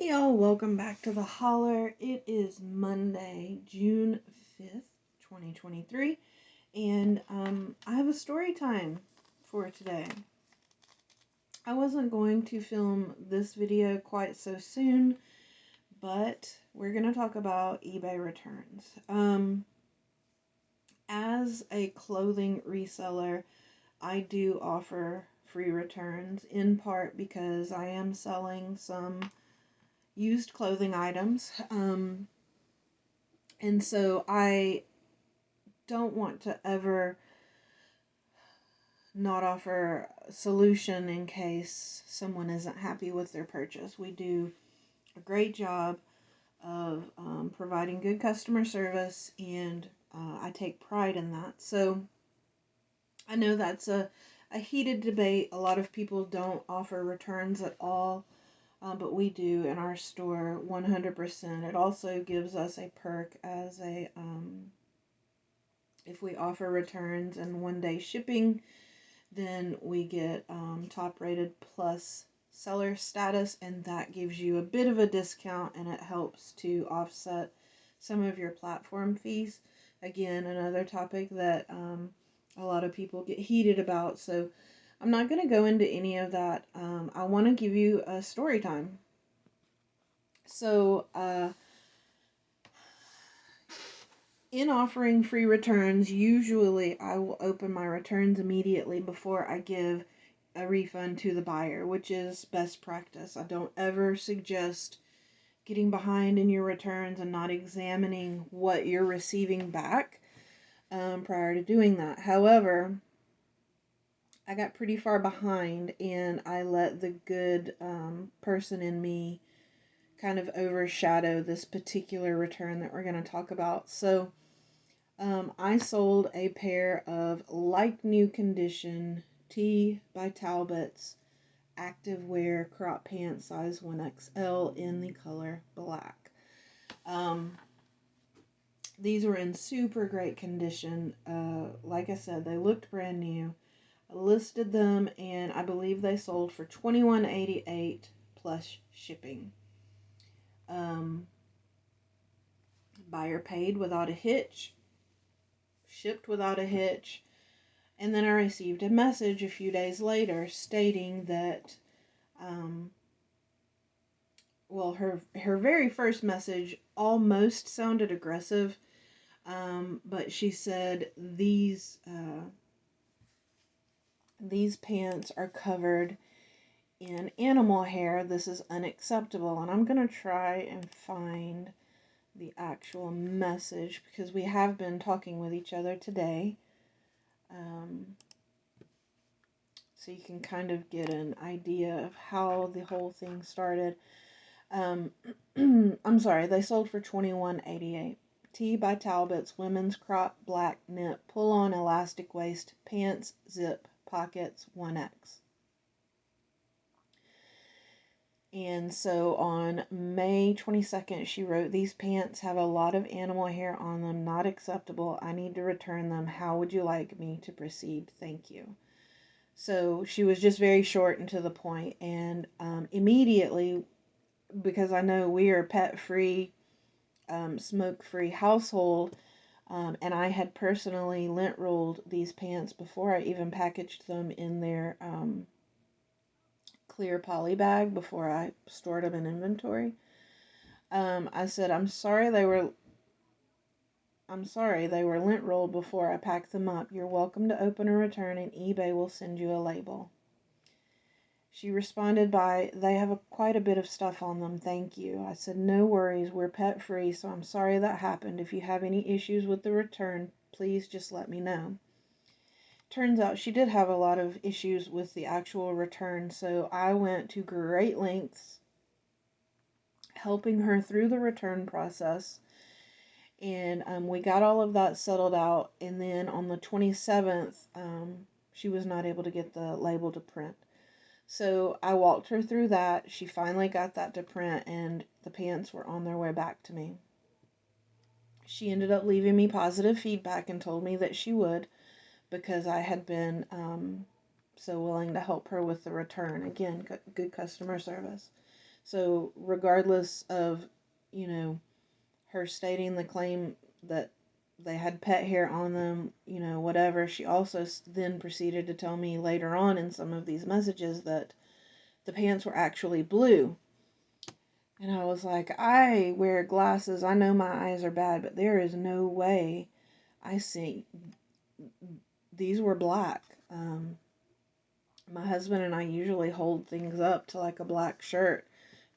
Hey y'all, welcome back to the Holler. It is Monday, June 5th, 2023, and I have a story time for today. I wasn't going to film this video quite so soon, but we're going to talk about eBay returns. As a clothing reseller, I do offer free returns, in part because I am selling some used clothing items. And so I don't want to ever not offer a solution in case someone isn't happy with their purchase. We do a great job of providing good customer service, and I take pride in that. So I know that's a heated debate. A lot of people don't offer returns at all. But we do in our store 100%. It also gives us a perk as if we offer returns and 1-day shipping, then we get top rated plus seller status, and that gives you a bit of a discount, and it helps to offset some of your platform fees. Again, another topic that a lot of people get heated about, so I'm not going to go into any of that. I want to give you a story time. So, in offering free returns, usually I will open my returns immediately before I give a refund to the buyer, which is best practice. I don't ever suggest getting behind in your returns and not examining what you're receiving back prior to doing that. However, I got pretty far behind, and I let the good person in me kind of overshadow this particular return that we're going to talk about. So I sold a pair of like new condition T by Talbot's active wear crop pants size 1XL in the color black. These were in super great condition. Like I said, they looked brand new. I listed them, and I believe they sold for $21.88 plus shipping. Buyer paid without a hitch, shipped without a hitch, and then I received a message a few days later stating that, her very first message almost sounded aggressive, but she said these pants are covered in animal hair. This is unacceptable, and I'm gonna try and find the actual message because we have been talking with each other today. So you can kind of get an idea of how the whole thing started. I'm sorry, they sold for $21.88. T by Talbot's women's crop black knit pull-on elastic waist pants, zip pockets, 1X. And so on May 22nd, she wrote, "These pants have a lot of animal hair on them. Not acceptable. I need to return them. How would you like me to proceed? Thank you." So she was just very short and to the point. And immediately, because I know we are pet-free, smoke-free household, and I had personally lint rolled these pants before I even packaged them in their clear poly bag before I stored them in inventory. I said, I'm sorry they were lint rolled before I packed them up. You're welcome to open a return, and eBay will send you a label." She responded by, "They have quite a bit of stuff on them, thank you." I said, "No worries, we're pet free, so I'm sorry that happened. If you have any issues with the return, please just let me know." Turns out she did have a lot of issues with the actual return, so I went to great lengths helping her through the return process, and we got all of that settled out. And then on the 27th, she was not able to get the label to print, so I walked her through that. She finally got that to print, and the pants were on their way back to me. She ended up leaving me positive feedback and told me that she would, because I had been so willing to help her with the return. Again, good customer service. So regardless of, you know, her stating the claim that they had pet hair on them, you know, whatever, she also then proceeded to tell me later on in some of these messages that the pants were actually blue. And I was like, I wear glasses. I know my eyes are bad, but there is no way I see. These were black. My husband and I usually hold things up to like a black shirt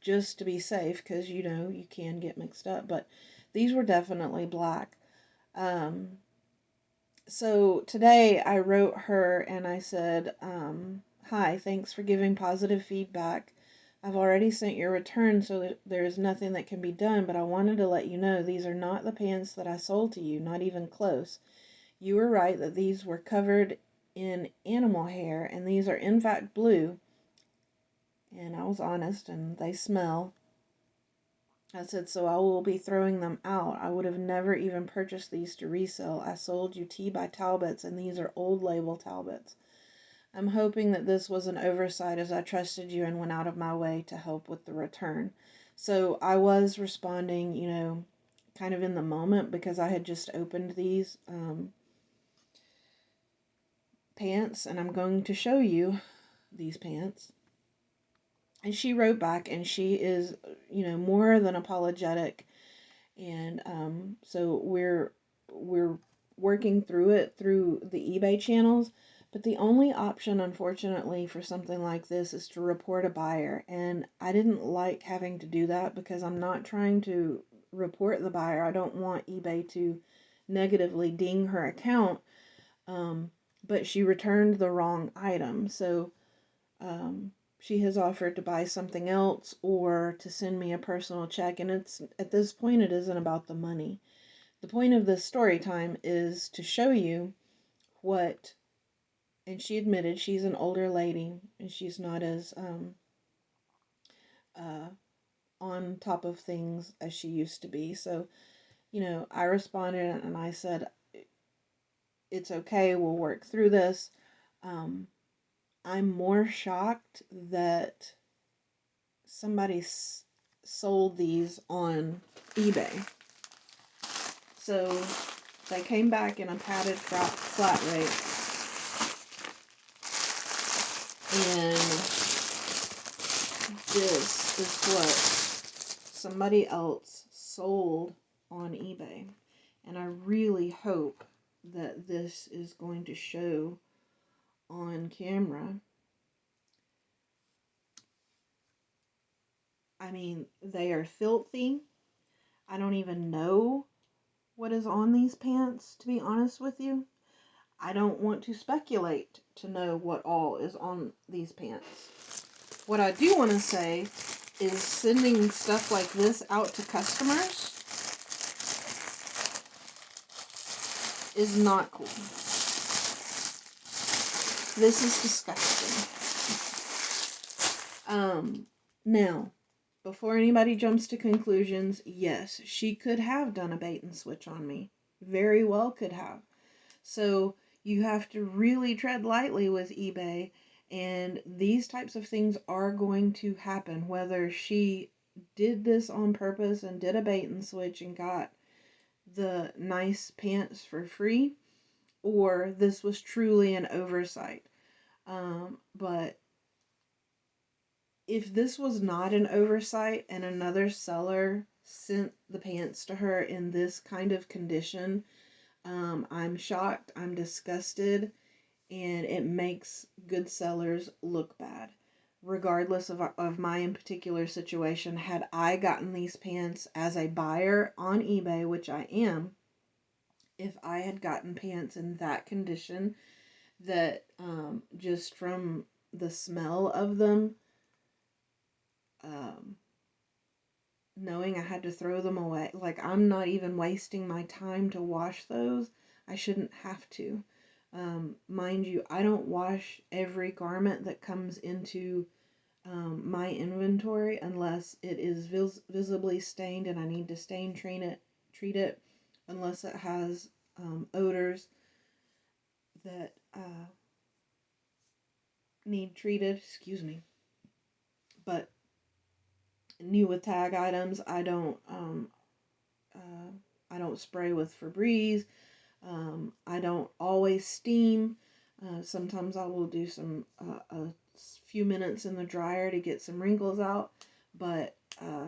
just to be safe because, you know, you can get mixed up. But these were definitely black. So today I wrote her and I said, hi, thanks for giving positive feedback. I've already sent your return, so that there is nothing that can be done, but I wanted to let you know these are not the pants that I sold to you, not even close. You were right that these were covered in animal hair, and these are in fact blue. And I was honest, and they smell. I said, so I will be throwing them out. I would have never even purchased these to resell. I sold you Tea by Talbots, and these are old label Talbots. I'm hoping that this was an oversight as I trusted you and went out of my way to help with the return. So I was responding, you know, kind of in the moment because I had just opened these pants, and I'm going to show you these pants. And she wrote back, and she is, you know, more than apologetic. And so we're working through it through the eBay channels. But the only option, unfortunately, for something like this is to report a buyer. And I didn't like having to do that because I'm not trying to report the buyer. I don't want eBay to negatively ding her account. But she returned the wrong item. So she has offered to buy something else or to send me a personal check. And it's at this point, it isn't about the money. The point of this story time is to show you what, and she admitted she's an older lady and she's not as uh, on top of things as she used to be. So, you know, I responded and I said, it's okay, we'll work through this. I'm more shocked that somebody sold these on eBay. So they came back in a padded flat rate. And this is what somebody else sold on eBay. And I really hope that this is going to show on camera. I mean, they are filthy. I don't even know what is on these pants, to be honest with you. I don't want to speculate to know what all is on these pants. What I do want to say is sending stuff like this out to customers is not cool. This is disgusting. Now, before anybody jumps to conclusions, yes, she could have done a bait and switch on me. Very well could have. So you have to really tread lightly with eBay, and these types of things are going to happen, whether she did this on purpose and did a bait and switch and got the nice pants for free, or this was truly an oversight. But if this was not an oversight and another seller sent the pants to her in this kind of condition, I'm shocked, I'm disgusted, and it makes good sellers look bad. Regardless of my in particular situation, had I gotten these pants as a buyer on eBay, which I am, if I had gotten pants in that condition, that just from the smell of them, knowing I had to throw them away, like I'm not even wasting my time to wash those, I shouldn't have to. Mind you, I don't wash every garment that comes into my inventory unless it is visibly stained and I need to treat it, unless it has odors that need treated. Excuse me. But new with tag items, I don't spray with Febreze. I don't always steam. Sometimes I will do a few minutes in the dryer to get some wrinkles out, but I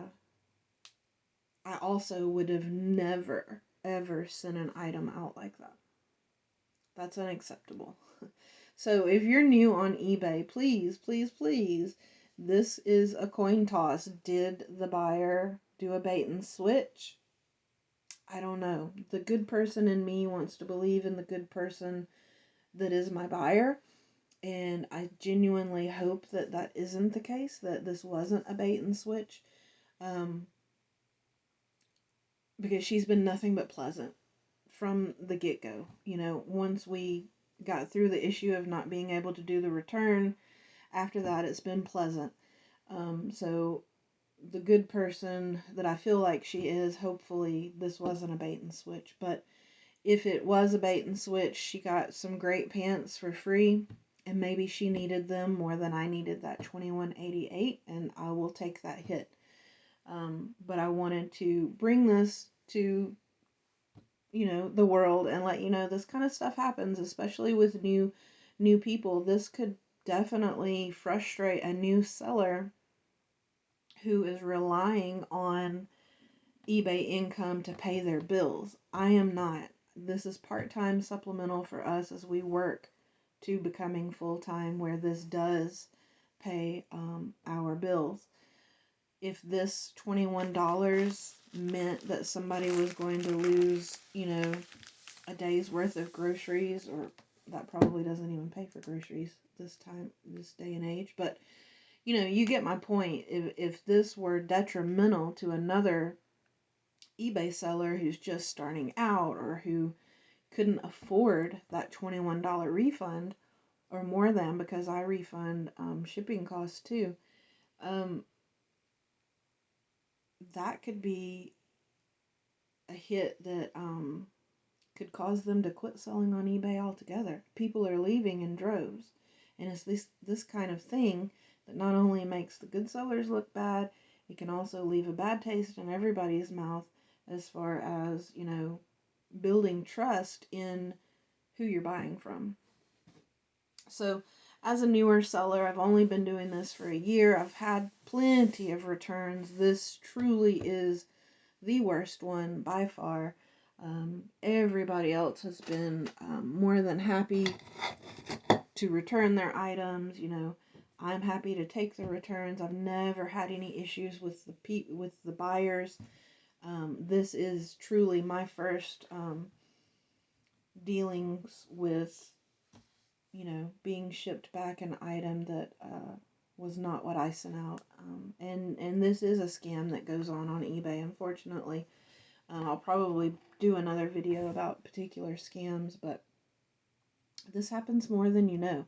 also would have never, ever sent an item out like that. That's unacceptable. So if you're new on eBay, please, please, please, this is a coin toss. Did the buyer do a bait and switch? I don't know. The good person in me wants to believe in the good person that is my buyer, and I genuinely hope that that isn't the case, that this wasn't a bait and switch, because she's been nothing but pleasant from the get-go. You know, once we got through the issue of not being able to do the return, after that it's been pleasant. So the good person that I feel like she is, hopefully this wasn't a bait and switch. But if it was a bait and switch, she got some great pants for free, and maybe she needed them more than I needed that $21.88, and I will take that hit. But I wanted to bring this to, you know, the world and let you know this kind of stuff happens, especially with new people. This could definitely frustrate a new seller who is relying on eBay income to pay their bills. I am not. This is part-time supplemental for us as we work to becoming full-time, where this does pay our bills. If this $21 meant that somebody was going to lose, you know, a day's worth of groceries, or that probably doesn't even pay for groceries this day and age, but you know, you get my point. If this were detrimental to another eBay seller who's just starting out, or who couldn't afford that $21 refund or more than, because I refund shipping costs too, that could be a hit that could cause them to quit selling on eBay altogether. People are leaving in droves, and it's this kind of thing that not only makes the good sellers look bad, it can also leave a bad taste in everybody's mouth as far as, you know, building trust in who you're buying from. So as a newer seller, I've only been doing this for a year. I've had plenty of returns. This truly is the worst one by far. Everybody else has been more than happy to return their items. You know, I'm happy to take the returns. I've never had any issues with the buyers. This is truly my first dealings with, you know, being shipped back an item that was not what I sent out. And this is a scam that goes on eBay, unfortunately. I'll probably do another video about particular scams, but this happens more than you know.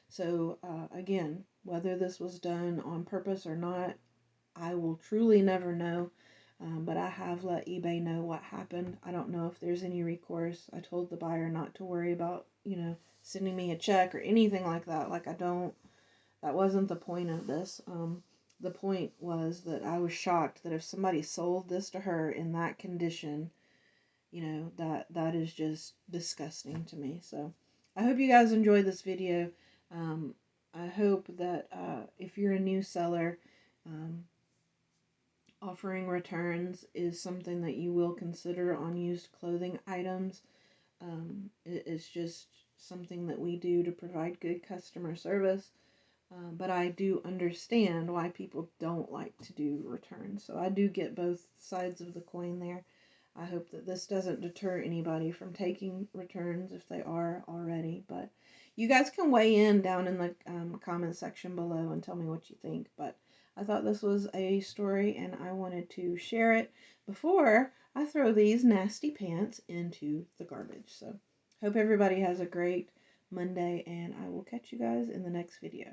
So again, whether this was done on purpose or not, I will truly never know. But I have let eBay know what happened. I don't know if there's any recourse. I told the buyer not to worry about, you know, sending me a check or anything like that. Like, that wasn't the point of this. The point was that I was shocked that if somebody sold this to her in that condition, you know, that is just disgusting to me. So I hope you guys enjoyed this video. I hope that if you're a new seller, offering returns is something that you will consider on used clothing items. It's just something that we do to provide good customer service. But I do understand why people don't like to do returns. So I do get both sides of the coin there. I hope that this doesn't deter anybody from taking returns if they are already. But you guys can weigh in down in the comment section below and tell me what you think. But I thought this was a story, and I wanted to share it before I throw these nasty pants into the garbage. So hope everybody has a great Monday, and I will catch you guys in the next video.